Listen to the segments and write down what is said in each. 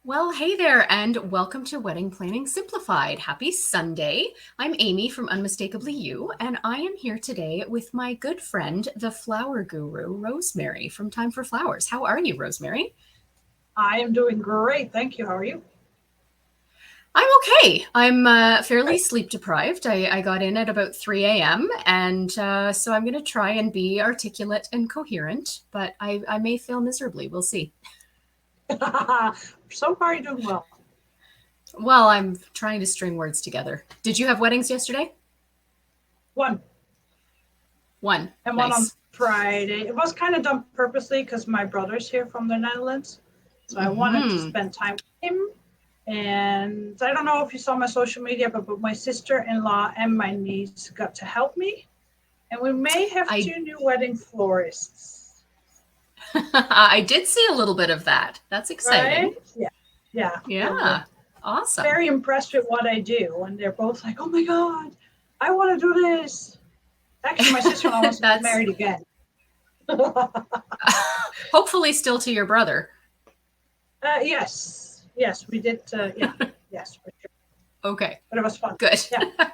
Well, hey there, and welcome to Wedding Planning Simplified. Happy Sunday. I'm Amy from Unmistakably You, and I am here today with my good friend, the flower guru, Rosemary from Time for Flowers. How are you, Rosemary? I am doing great. Thank you. How are you? I'm okay. I'm fairly Great. sleep deprived. I got in at about 3 a.m., and so I'm going to try and be articulate and coherent, but I may fail miserably. We'll see. So far, you're doing well. Well, I'm trying to string words together. Did you have weddings yesterday? One One. and one on Nice. Friday. It was kind of done purposely because my brother's here from the Netherlands. So I wanted to Hmm. spend time with him. And I don't know if you saw my social media, but my sister in law and my niece got to help me. And we may have I two new wedding florists, I did see a little bit of that. That's right? exciting. Yeah. Yeah. And they're Yeah. Awesome. very impressed with what I do. And they're both like, oh my God, I want to do this. Actually, my sister-in-law wants to get That's married again. hopefully still to your brother. Yes, we did. Yeah, yes, for sure. Okay. But it was fun. Good. Yeah.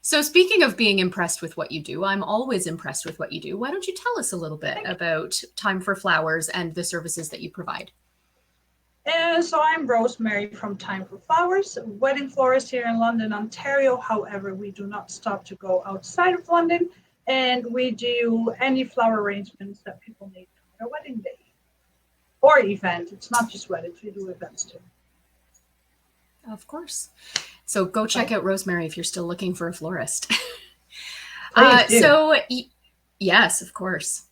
So speaking of being impressed with what you do, I'm always impressed with what you do. Why don't you tell us a little bit Thank about Time for Flowers and the services that you provide? you. And so I'm Rosemary from Time for Flowers, wedding florist here in London, Ontario. However, we do not stop to go outside of London, and we do any flower arrangements that people need for their wedding day or event. It's not just weddings; we do events too. Of course. So go check So out Rosemary if you're still looking for a florist. please do. So, yes, of course.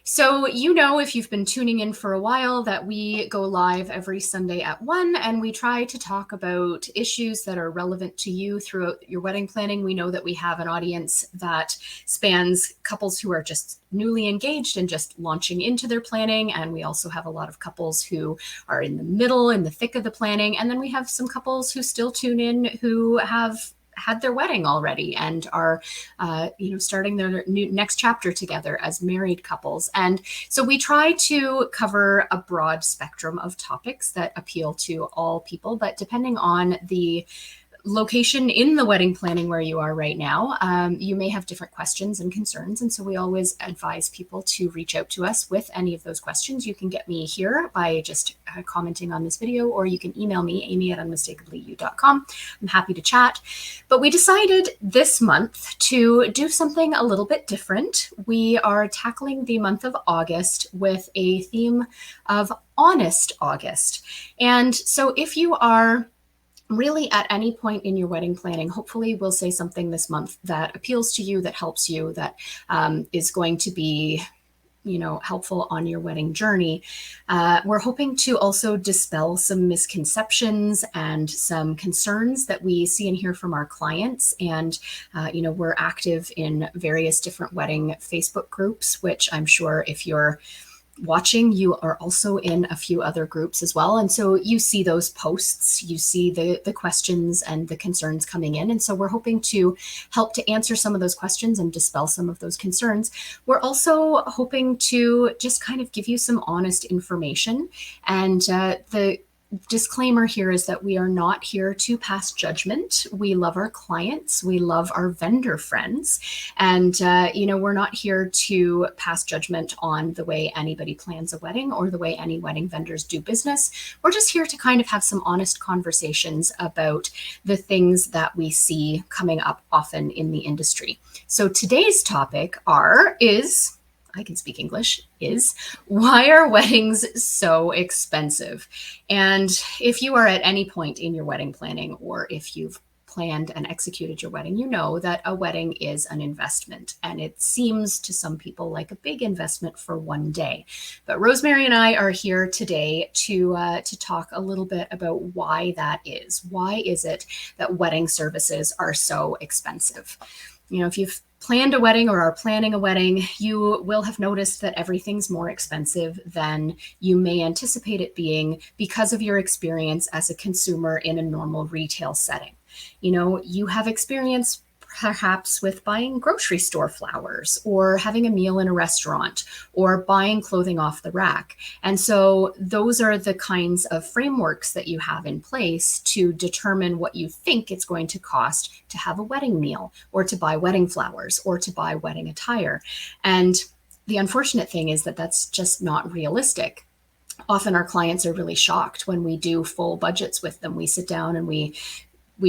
So, you know, if you've been tuning in for a while, that we go live every Sunday at 1 and we try to talk about issues that are relevant to you throughout your wedding planning. We know that we have an audience that spans couples who are just newly engaged and just launching into their planning. And we also have a lot of couples who are in the middle, in the thick of the planning. And then we have some couples who still tune in who have had their wedding already and are starting their new next chapter together as married couples. And so we try to cover a broad spectrum of topics that appeal to all people, but depending on the location in the wedding planning where you are right now, you may have different questions and concerns. And so we always advise people to reach out to us with any of those questions. You can get me here by just commenting on this video, or you can email me, amy@unmistakably.you.com. I'm happy to chat. But we decided this month to do something a little bit different. We are tackling the month of August with a theme of Honest August. And so if you are really at any point in your wedding planning, hopefully we'll say something this month that appeals to you, that helps you, that is going to be helpful on your wedding journey. We're hoping to also dispel some misconceptions and some concerns that we see and hear from our clients. And we're active in various different wedding Facebook groups, which I'm sure if you're watching, you are also in a few other groups as well. And so you see those posts, you see the questions and the concerns coming in. And so we're hoping to help to answer some of those questions and dispel some of those concerns. We're also hoping to just kind of give you some honest information. And the disclaimer here is that we are not here to pass judgment. We love our clients. We love our vendor friends. And, we're not here to pass judgment on the way anybody plans a wedding or the way any wedding vendors do business. We're just here to kind of have some honest conversations about the things that we see coming up often in the industry. So today's topic is I can speak English, is why are weddings so expensive? And if you are at any point in your wedding planning, or if you've planned and executed your wedding, you know that a wedding is an investment. And it seems to some people like a big investment for one day. But Rosemary and I are here today to talk a little bit about why that is. Why is it that wedding services are so expensive? If you've planned a wedding or are planning a wedding, you will have noticed that everything's more expensive than you may anticipate it being because of your experience as a consumer in a normal retail setting. You have experience perhaps with buying grocery store flowers or having a meal in a restaurant or buying clothing off the rack. And so those are the kinds of frameworks that you have in place to determine what you think it's going to cost to have a wedding meal or to buy wedding flowers or to buy wedding attire. And the unfortunate thing is that that's just not realistic. Often our clients are really shocked when we do full budgets with them. We sit down and we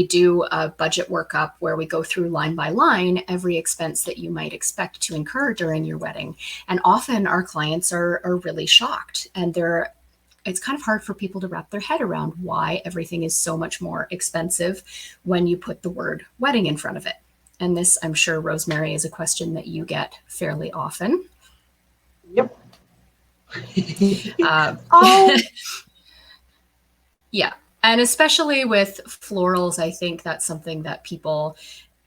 do a budget workup where we go through line by line every expense that you might expect to incur during your wedding. And often our clients are really shocked, and it's kind of hard for people to wrap their head around why everything is so much more expensive when you put the word wedding in front of it. And this, I'm sure, Rosemary, is a question that you get fairly often. Yep. Oh. Yeah. And especially with florals, I think that's something that people,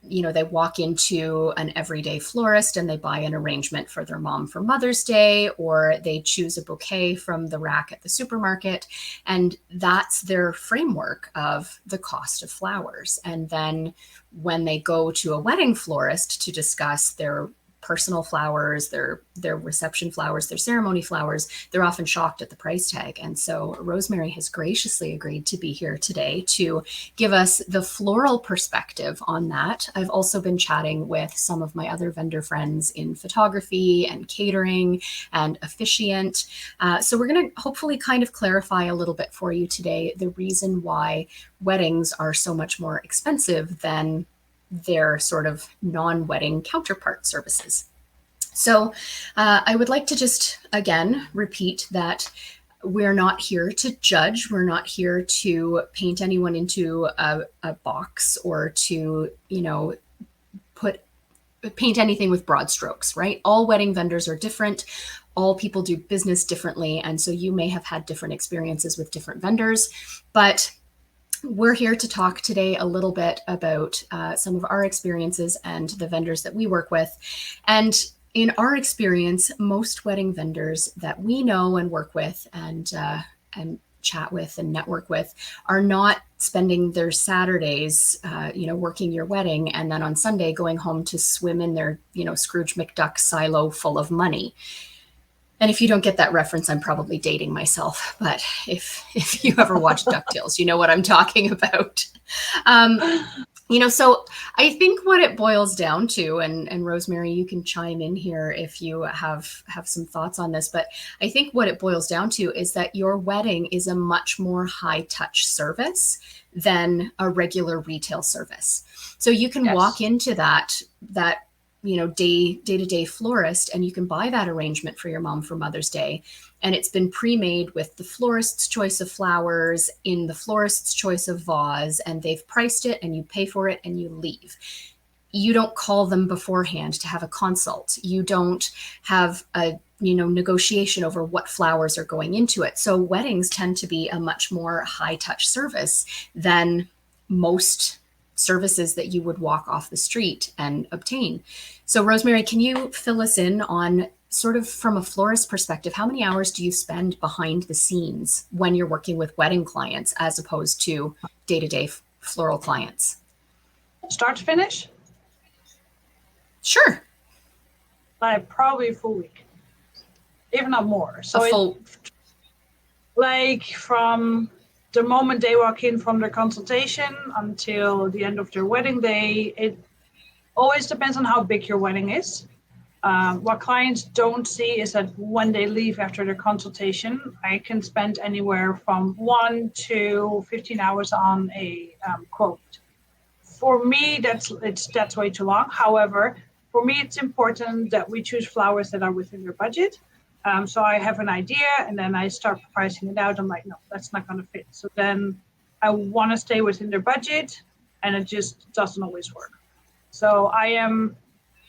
they walk into an everyday florist and they buy an arrangement for their mom for Mother's Day, or they choose a bouquet from the rack at the supermarket. And that's their framework of the cost of flowers. And then when they go to a wedding florist to discuss their personal flowers, their reception flowers, their ceremony flowers, they're often shocked at the price tag. And so Rosemary has graciously agreed to be here today to give us the floral perspective on that. I've also been chatting with some of my other vendor friends in photography and catering and officiant. So we're going to hopefully kind of clarify a little bit for you today the reason why weddings are so much more expensive than their sort of non-wedding counterpart services. So I would like to just, again, repeat that we're not here to judge. We're not here to paint anyone into a box or to, paint anything with broad strokes, right? All wedding vendors are different. All people do business differently. And so you may have had different experiences with different vendors, but we're here to talk today a little bit about some of our experiences and the vendors that we work with. And in our experience, most wedding vendors that we know and work with and chat with and network with are not spending their Saturdays, working your wedding and then on Sunday going home to swim in their, Scrooge McDuck silo full of money. And if you don't get that reference, I'm probably dating myself. But if you ever watched DuckTales, you know what I'm talking about. So I think what it boils down to, and Rosemary, you can chime in here if you have some thoughts on this, but I think what it boils down to is that your wedding is a much more high touch service than a regular retail service. So you can walk into that day-to-day florist, and you can buy that arrangement for your mom for Mother's Day. And it's been pre-made with the florist's choice of flowers in the florist's choice of vase, and they've priced it and you pay for it and you leave. You don't call them beforehand to have a consult. You don't have a negotiation over what flowers are going into it. So weddings tend to be a much more high-touch service than most services that you would walk off the street and obtain. So Rosemary, can you fill us in on sort of from a florist perspective, how many hours do you spend behind the scenes when you're working with wedding clients as opposed to day-to-day floral clients? Start to finish? Sure. Like probably a full week, if not more. So like from the moment they walk in from their consultation until the end of their wedding day, it always depends on how big your wedding is. What clients don't see is that when they leave after their consultation, I can spend anywhere from 1 to 15 hours on a quote. For me, that's way too long. However, for me, it's important that we choose flowers that are within their budget. So I have an idea and then I start pricing it out. I'm like, no, that's not going to fit. So then I want to stay within their budget, and it just doesn't always work. So I am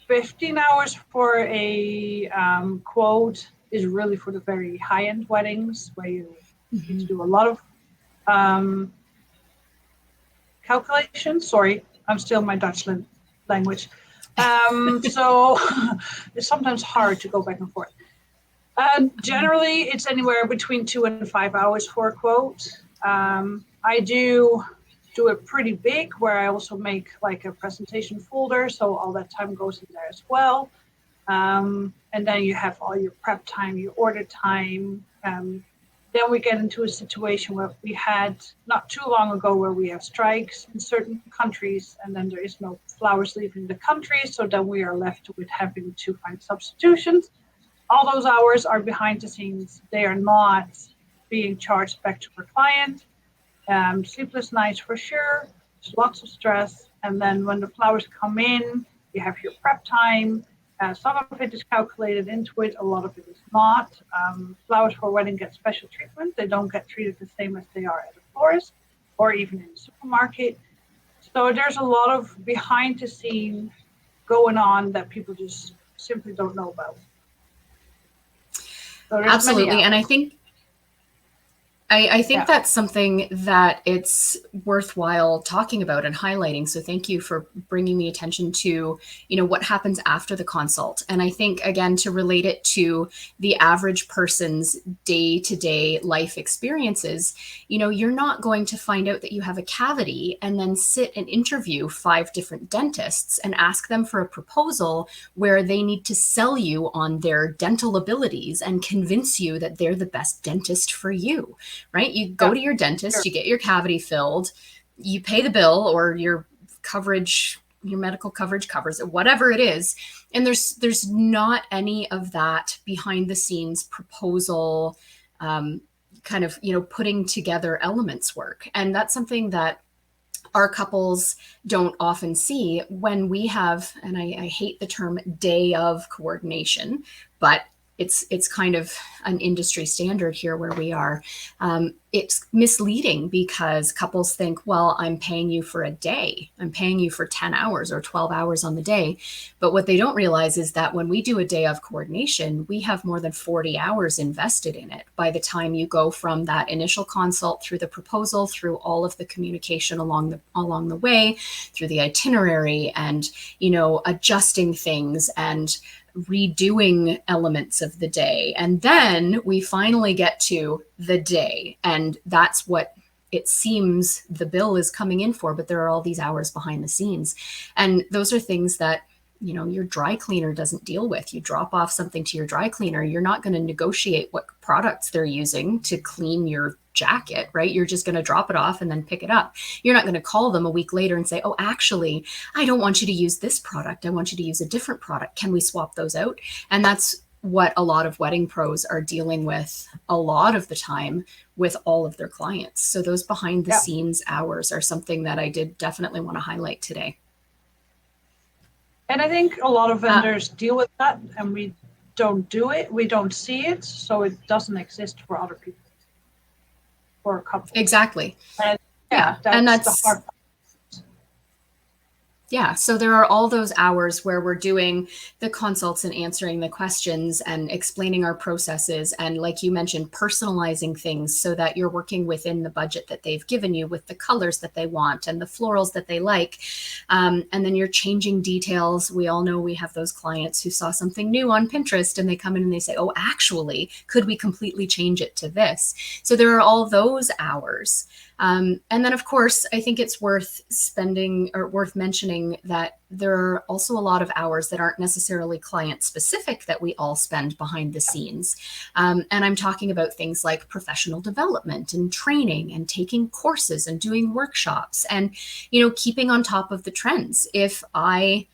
15 hours for a quote is really for the very high-end weddings where you need to do a lot of calculations. Sorry, I'm still in my Dutch language. So it's sometimes hard to go back and forth. Generally, it's anywhere between 2 and 5 hours for a quote. I do do it pretty big, where I also make like a presentation folder, so all that time goes in there as well. And then you have all your prep time, your order time. Then we get into a situation where we had not too long ago where we have strikes in certain countries, and then there is no flowers leaving the country, so then we are left with having to find substitutions. All those hours are behind the scenes. They are not being charged back to our client. Sleepless nights for sure. There's lots of stress. And then when the flowers come in, you have your prep time. Some of it is calculated into it. A lot of it is not. Flowers for wedding get special treatment. They don't get treated the same as they are at a florist or even in the supermarket. So there's a lot of behind the scene going on that people just simply don't know about. So Absolutely. And I think Yeah. that's something that it's worthwhile talking about and highlighting. So thank you for bringing the attention to, what happens after the consult. And I think, again, to relate it to the average person's day-to-day life experiences, you're not going to find out that you have a cavity and then sit and interview 5 different dentists and ask them for a proposal where they need to sell you on their dental abilities and convince you that they're the best dentist for you. Right? You go to your dentist, you get your cavity filled, you pay the bill, or your coverage, your medical coverage covers it, whatever it is. And there's not any of that behind the scenes proposal, kind of, putting together elements work. And that's something that our couples don't often see when we have, and I hate the term day of coordination, but it's kind of an industry standard here where we are. It's misleading because couples think, well, I'm paying you for a day. I'm paying you for 10 hours or 12 hours on the day. But what they don't realize is that when we do a day of coordination, we have more than 40 hours invested in it by the time you go from that initial consult through the proposal, through all of the communication along the way, through the itinerary and, adjusting things and redoing elements of the day. And then we finally get to the day. And that's what it seems the bill is coming in for, but there are all these hours behind the scenes. And those are things that, your dry cleaner doesn't deal with. You drop off something to your dry cleaner, you're not going to negotiate what products they're using to clean your jacket, right? You're just going to drop it off and then pick it up. You're not going to call them a week later and say, oh, actually, I don't want you to use this product. I want you to use a different product. Can we swap those out? And that's what a lot of wedding pros are dealing with a lot of the time with all of their clients. So those behind the scenes hours are something that I did definitely want to highlight today. And I think a lot of vendors deal with that, and we don't do it. We don't see it, so it doesn't exist for other people, for a couple. Exactly. And that's the hard part. Yeah. So there are all those hours where we're doing the consults and answering the questions and explaining our processes. And like you mentioned, personalizing things so that you're working within the budget that they've given you with the colors that they want and the florals that they like. And then you're changing details. We all know we have those clients who saw something new on Pinterest and they come in and they say, oh, actually, could we completely change it to this? So there are all those hours. And then, of course, I think it's worth mentioning that there are also a lot of hours that aren't necessarily client specific that we all spend behind the scenes. And I'm talking about things like professional development and training and taking courses and doing workshops and, keeping on top of the trends. If I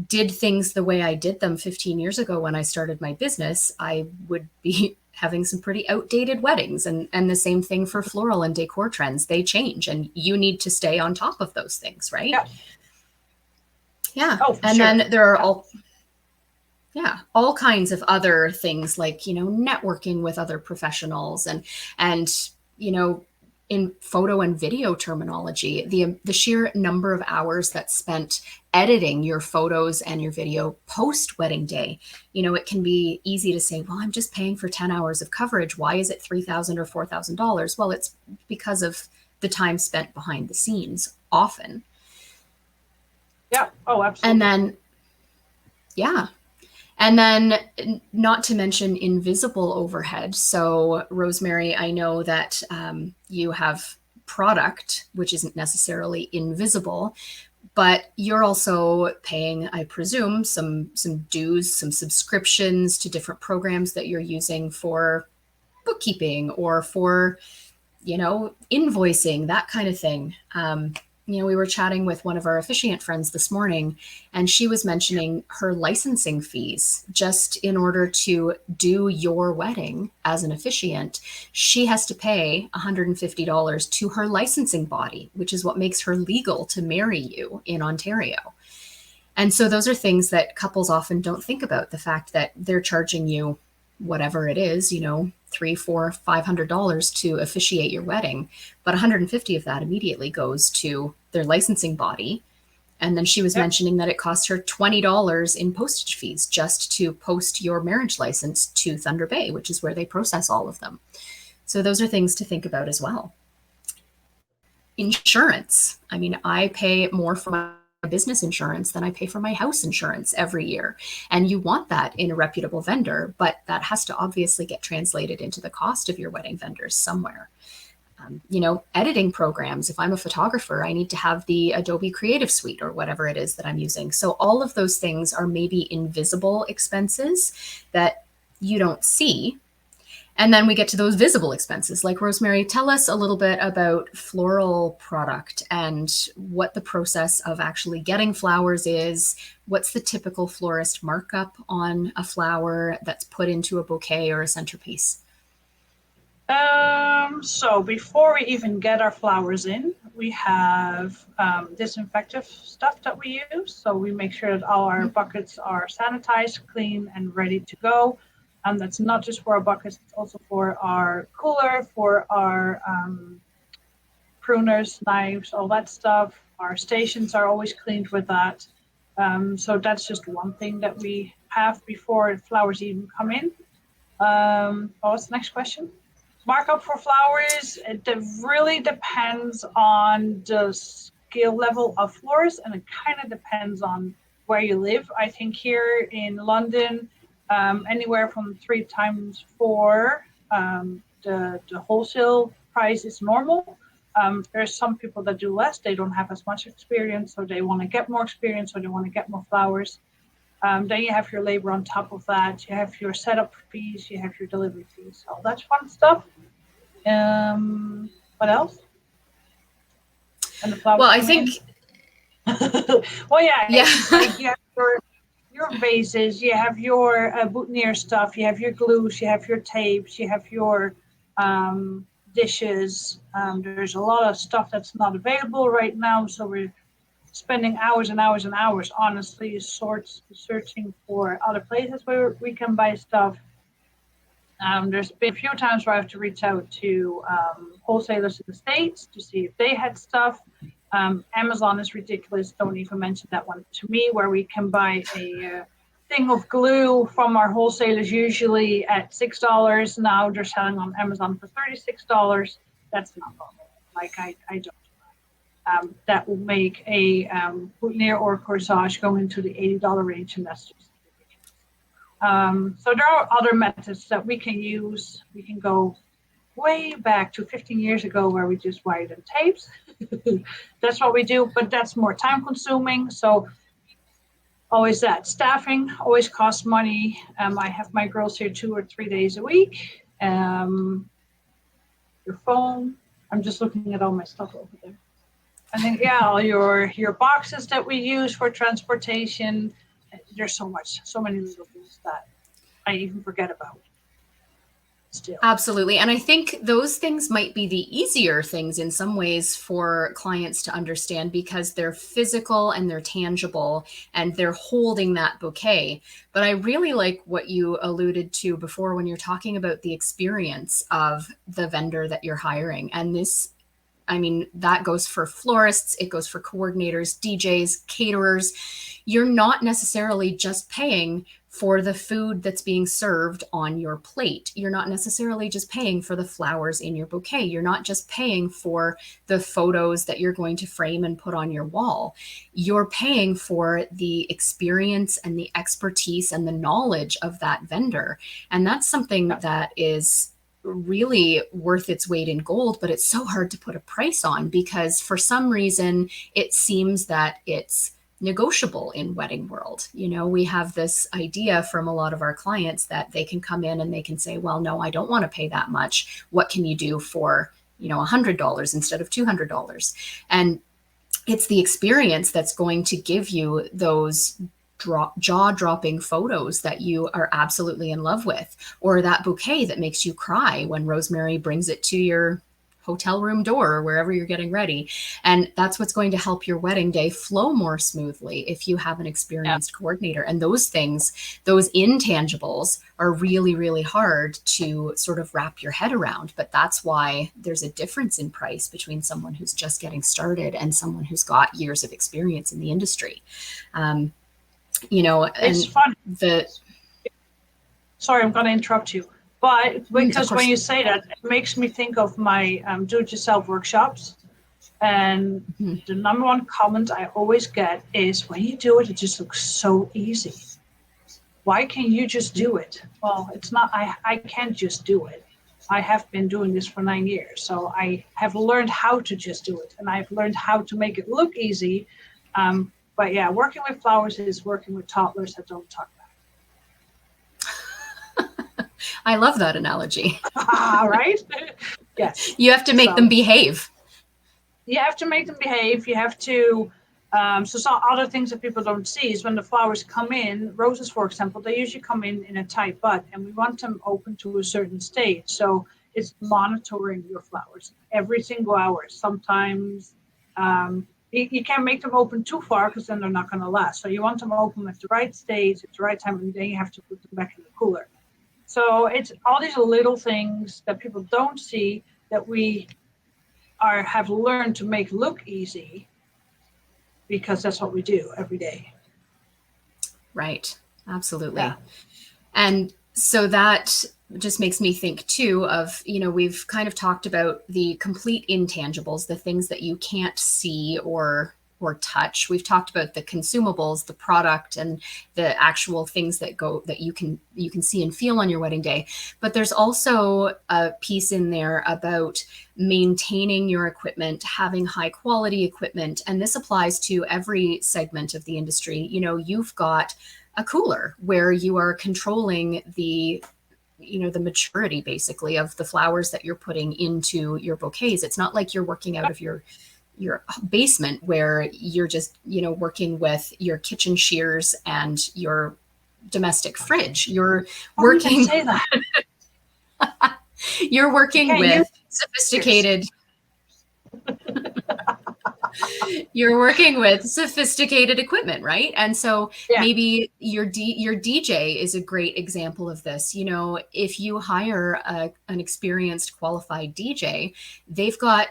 did things the way I did them 15 years ago when I started my business, I would be having some pretty outdated weddings. And the same thing for floral and decor trends. They change and you need to stay on top of those things, right? Yeah. Oh, and sure. Then there are all kinds of other things like, networking with other professionals and, in photo and video terminology, the sheer number of hours that's spent editing your photos and your video post wedding day. It can be easy to say, well, I'm just paying for 10 hours of coverage. Why is it $3,000 or $4,000? Well, it's because of the time spent behind the scenes often. Yeah. Oh, absolutely. And then not to mention invisible overhead. So Rosemary, I know that you have product, which isn't necessarily invisible, but you're also paying, I presume, some dues, some subscriptions to different programs that you're using for bookkeeping or for, invoicing, that kind of thing. We were chatting with one of our officiant friends this morning, and she was mentioning her licensing fees just in order to do your wedding as an officiant. She has to pay $150 to her licensing body, which is what makes her legal to marry you in Ontario. And so those are things that couples often don't think about, the fact that they're charging you whatever it is, three, four, $500 to officiate your wedding, but 150 of that immediately goes to their licensing body. And then she was Yep. mentioning that it costs her $20 in postage fees just to post your marriage license to Thunder Bay, which is where they process all of them. So those are things to think about as well. Insurance. I mean, I pay more for my business insurance than I pay for my house insurance every year. And you want that in a reputable vendor, but that has to obviously get translated into the cost of your wedding vendors somewhere. Editing programs. If I'm a photographer, I need to have the Adobe Creative Suite or whatever it is that I'm using. So all of those things are maybe invisible expenses that you don't see. And then we get to those visible expenses. Like, Rosemary, tell us a little bit about floral product and what the process of actually getting flowers is. What's the typical florist markup on a flower that's put into a bouquet or a centerpiece? So before we even get our flowers in, we have disinfectant stuff that we use. So we make sure that all our buckets are sanitized, clean, and ready to go. And that's not just for our buckets, it's also for our cooler, for our pruners, knives, all that stuff. Our stations are always cleaned with that. So that's just one thing that we have before flowers even come in. What's the next question? Markup for flowers, it really depends on the skill level of florists, and it kind of depends on where you live. I think here in London, anywhere from 3 times 4, the wholesale price is normal. There's some people that do less. They don't have as much experience, so they want to get more experience, so they want to get more flowers. Then you have your labor on top of that. You have your setup fees. You have your delivery fees. So that's fun stuff. What else? And the flowers. Well, I think. Well, yeah. Yeah. Like you have your vases. You have your boutonniere stuff. You have your glues. You have your tapes. You have your dishes. There's a lot of stuff that's not available right now, so we're spending hours and hours and hours, honestly, searching for other places where we can buy stuff. There's been a few times where I have to reach out to wholesalers in the States to see if they had stuff. Amazon is ridiculous. Don't even mention that one to me, where we can buy a thing of glue from our wholesalers usually at $6. Now they're selling on Amazon for $36. That's not normal. Like, I don't. That will make a boutonniere or corsage go into the $80 range, and that's just ridiculous. So there are other methods that we can use. We can go way back to 15 years ago where we just wired in tapes. That's what we do, but that's more time consuming. So always that. Staffing always costs money. I have my girls here 2 or 3 days a week. Your phone. I'm just looking at all my stuff over there. I think, yeah, all your boxes that we use for transportation. There's so many little things that I even forget about. Still. Absolutely. And I think those things might be the easier things in some ways for clients to understand because they're physical and they're tangible and they're holding that bouquet. But I really like what you alluded to before when you're talking about the experience of the vendor that you're hiring. And this, I mean, that goes for florists, it goes for coordinators, DJs, caterers. You're not necessarily just paying for the food that's being served on your plate. You're not necessarily just paying for the flowers in your bouquet. You're not just paying for the photos that you're going to frame and put on your wall. You're paying for the experience and the expertise and the knowledge of that vendor. And that's something that is really worth its weight in gold, but it's so hard to put a price on because for some reason it seems that it's negotiable in wedding world. You know, we have this idea from a lot of our clients that they can come in and they can say, well, no, I don't want to pay that much. What can you do for, you know, $100 instead of $200? And it's the experience that's going to give you those jaw-dropping photos that you are absolutely in love with, or that bouquet that makes you cry when Rosemary brings it to your hotel room door or wherever you're getting ready. And that's what's going to help your wedding day flow more smoothly if you have an experienced coordinator. And those things, those intangibles, are really, really hard to sort of wrap your head around. But that's why there's a difference in price between someone who's just getting started and someone who's got years of experience in the industry. You know, It's and fun. the Sorry, I'm going to interrupt you. But of because when course. you say that, it makes me think of my do-it-yourself workshops. And Mhm. the number one comment I always get is, when you do it, it just looks so easy. Why can't you just do it? Well, it's not, I can't just do it. I have been doing this for 9 years. So I have learned how to just do it. And I've learned how to make it look easy. But yeah, working with flowers is working with toddlers that don't talk I love that analogy. back. Right? Yes. You have to make them So behave. you have to make them behave. You have to. So some other things that people don't see is when the flowers come in, roses, for example, they usually come in a tight bud, and we want them open to a certain stage. So it's monitoring your flowers every single hour. Sometimes you can't make them open too far because then they're not going to last. So you want them open at the right stage, at the right time, and then you have to put them back in the cooler. So it's all these little things that people don't see that we have learned to make look easy, because that's what we do every day. Right. Yeah. Absolutely. And so that just makes me think too of, you know, we've kind of talked about the complete intangibles, the things that you can't see or touch. We've talked about the consumables, the product, and the actual things that go that you can see and feel on your wedding day. But there's also a piece in there about maintaining your equipment, having high quality equipment, and this applies to every segment of the industry. You know, you've got a cooler where you are controlling the, you know, the maturity basically of the flowers that you're putting into your bouquets. It's not like you're working out of your basement where you're just, you know, working with your kitchen shears and your domestic fridge. You're Oh, you can working say that. you're You working can't use with yours. sophisticated you're working with sophisticated equipment, right? And so Yeah. maybe your DJ is a great example of this. You know, if you hire an experienced, qualified DJ, they've got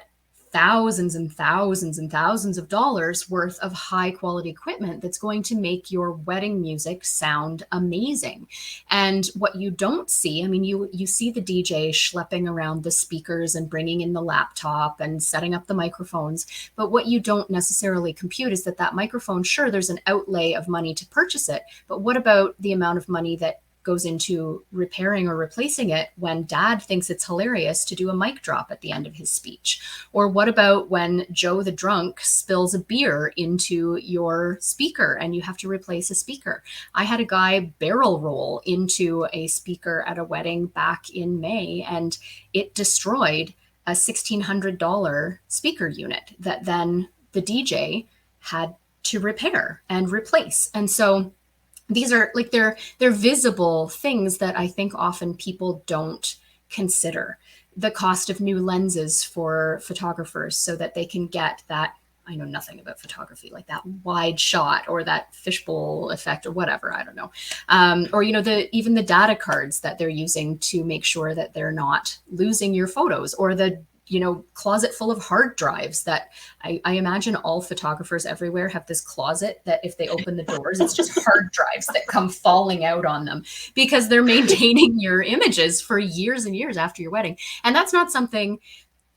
thousands and thousands and thousands of dollars worth of high quality equipment that's going to make your wedding music sound amazing. And what you don't see, I mean, you see the DJ schlepping around the speakers and bringing in the laptop and setting up the microphones, but what you don't necessarily compute is that that microphone, sure, there's an outlay of money to purchase it, but what about the amount of money that goes into repairing or replacing it when dad thinks it's hilarious to do a mic drop at the end of his speech? Or what about when Joe the drunk spills a beer into your speaker and you have to replace a speaker? I had a guy barrel roll into a speaker at a wedding back in May, and it destroyed a $1,600 speaker unit that then the DJ had to repair and replace. And so these are like they're visible things that I think often people don't consider. The cost of new lenses for photographers so that they can get that, I know nothing about photography, like that wide shot or that fishbowl effect or whatever, I don't know. Or, you know, even the data cards that they're using to make sure that they're not losing your photos, or the, you know, closet full of hard drives that I imagine all photographers everywhere have this closet that if they open the doors, it's just hard drives that come falling out on them because they're maintaining your images for years and years after your wedding. And that's not something,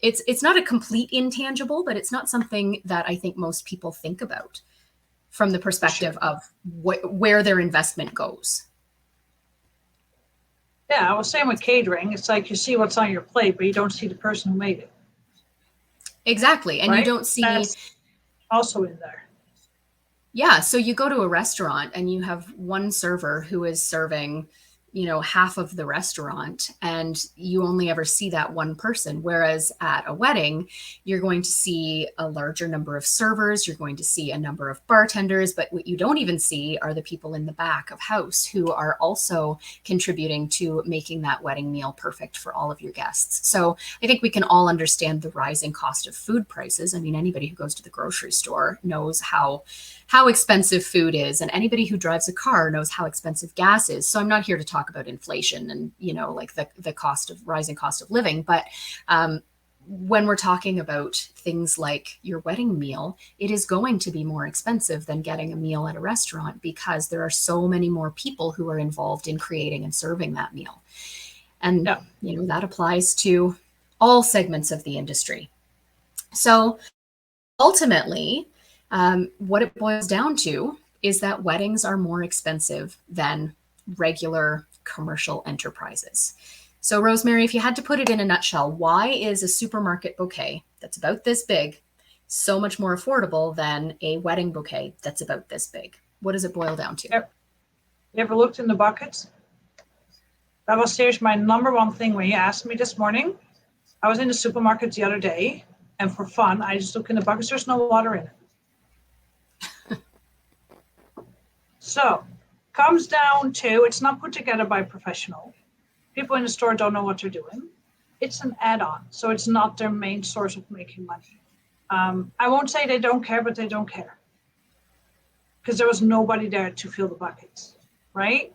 it's not a complete intangible, but it's not something that I think most people think about from the For sure. perspective of where their investment goes. Yeah, I was saying with catering, it's like you see what's on your plate, but you don't see the person who made it, Exactly. And you right? don't see, That's also in there. yeah, so you go to a restaurant and you have one server who is serving, half of the restaurant, and you only ever see that one person. Whereas at a wedding, you're going to see a larger number of servers, you're going to see a number of bartenders, but what you don't even see are the people in the back of house who are also contributing to making that wedding meal perfect for all of your guests. So I think we can all understand the rising cost of food prices. I mean, anybody who goes to the grocery store knows how expensive food is, and anybody who drives a car knows how expensive gas is. So I'm not here to talk about inflation and like the cost of rising cost of living, but when we're talking about things like your wedding meal, it is going to be more expensive than getting a meal at a restaurant because there are so many more people who are involved in creating and serving that meal. And Yeah. that applies to all segments of the industry. So ultimately, what it boils down to is that weddings are more expensive than regular commercial enterprises. So, Rosemary, if you had to put it in a nutshell, why is a supermarket bouquet that's about this big so much more affordable than a wedding bouquet that's about this big? What does it boil down to? Yep. You ever looked in the buckets? That was seriously my number one thing when you asked me this morning. I was in the supermarket the other day, and for fun, I just look in the buckets. There's no water in it. So, comes down to it's not put together by a professional. People in the store don't know what they're doing. It's an add-on, so it's not their main source of making money. I won't say they don't care, but they don't care because there was nobody there to fill the buckets, right?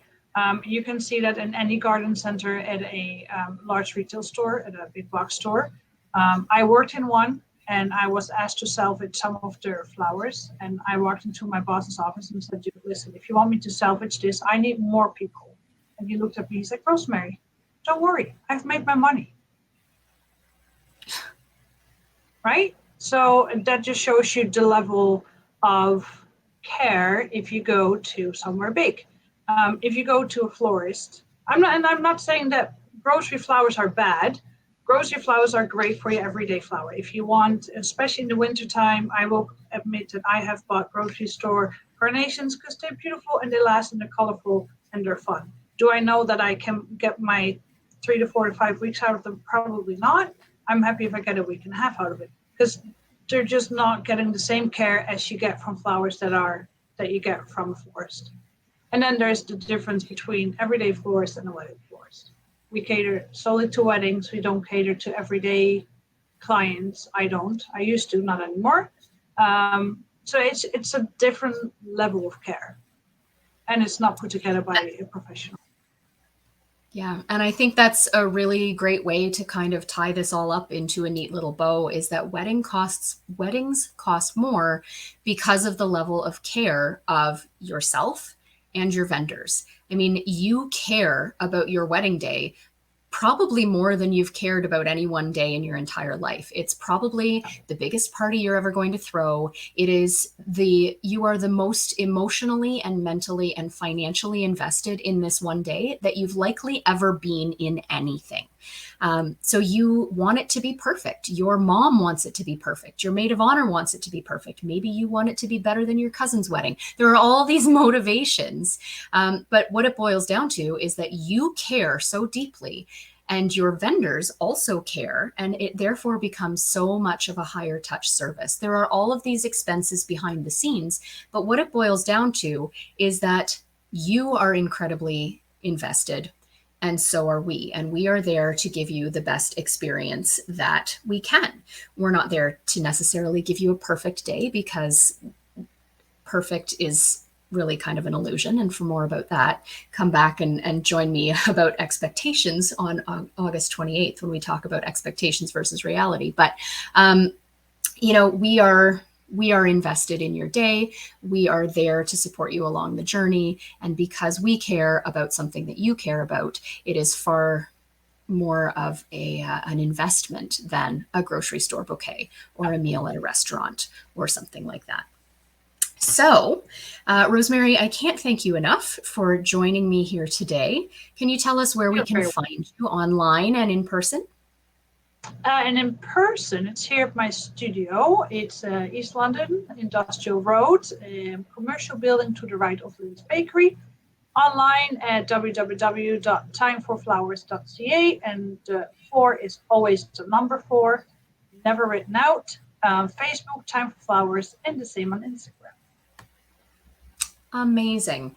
You can see that in any garden center, at a large retail store, at a big box store. I worked in one, and I was asked to salvage some of their flowers. And I walked into my boss's office and said, listen, if you want me to salvage this, I need more people. And he looked at me, he's like, Rosemary, don't worry, I've made my money, right? So that just shows you the level of care if you go to somewhere big. If you go to a florist, I'm not saying that grocery flowers are bad. Grocery flowers are great for your everyday flower. If you want, especially in the wintertime, I will admit that I have bought grocery store carnations because they're beautiful and they last and they're colorful and they're fun. Do I know that I can get my 3 to 4 to 5 weeks out of them? Probably not. I'm happy if I get a week and a half out of it because they're just not getting the same care as you get from flowers that you get from a florist. And then there's the difference between everyday florist and a wedding florist. We cater solely to weddings. We don't cater to everyday clients. I don't. I used to, not anymore. So it's a different level of care, and it's not put together by a professional. Yeah, and I think that's a really great way to kind of tie this all up into a neat little bow is that weddings cost more because of the level of care of yourself and your vendors. I mean, you care about your wedding day probably more than you've cared about any one day in your entire life. It's probably the biggest party you're ever going to throw. You are the most emotionally and mentally and financially invested in this one day that you've likely ever been in anything. So you want it to be perfect. Your mom wants it to be perfect. Your maid of honor wants it to be perfect. Maybe you want it to be better than your cousin's wedding. There are all these motivations. But what it boils down to is that you care so deeply and your vendors also care, and it therefore becomes so much of a higher touch service. There are all of these expenses behind the scenes, but what it boils down to is that you are incredibly invested, and so are we. And we are there to give you the best experience that we can. We're not there to necessarily give you a perfect day because perfect is really kind of an illusion. And for more about that, come back and join me about expectations on August 28th when we talk about expectations versus reality. But, we are invested in your day. We are there to support you along the journey. And because we care about something that you care about, it is far more of an investment than a grocery store bouquet or a meal at a restaurant or something like that. So, Rosemary, I can't thank you enough for joining me here today. Can you tell us where we You're can very find you online and in person? And in person, it's here at my studio. It's East London, Industrial Road, commercial building to the right of Lynn's Bakery. Online at www.timeforflowers.ca, and 4 is always the number 4, never written out. Facebook, Time for Flowers, and the same on Instagram. Amazing.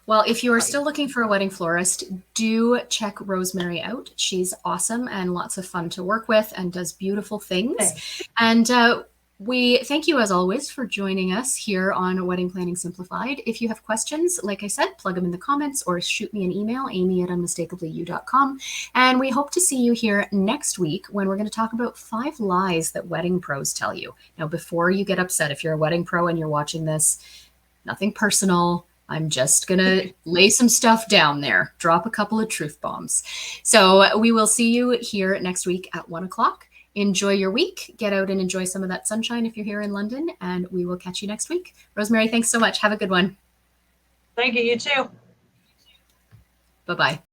Well, if you are Right. still looking for a wedding florist, do check Rosemary out. She's awesome and lots of fun to work with and does beautiful things. Thank And we thank you, as always, for joining us here on Wedding Planning Simplified. If you have questions, like I said, plug them in the comments or shoot me an email, amy@unmistakably.you.com. And we hope to see you here next week when we're going to talk about 5 lies that wedding pros tell you. Now, before you get upset, if you're a wedding pro and you're watching this, nothing personal. I'm just going to lay some stuff down there, drop a couple of truth bombs. So we will see you here next week at 1 o'clock. Enjoy your week. Get out and enjoy some of that sunshine if you're here in London, and we will catch you next week. Rosemary, thanks so much. Have a good one. you. You too. Bye bye.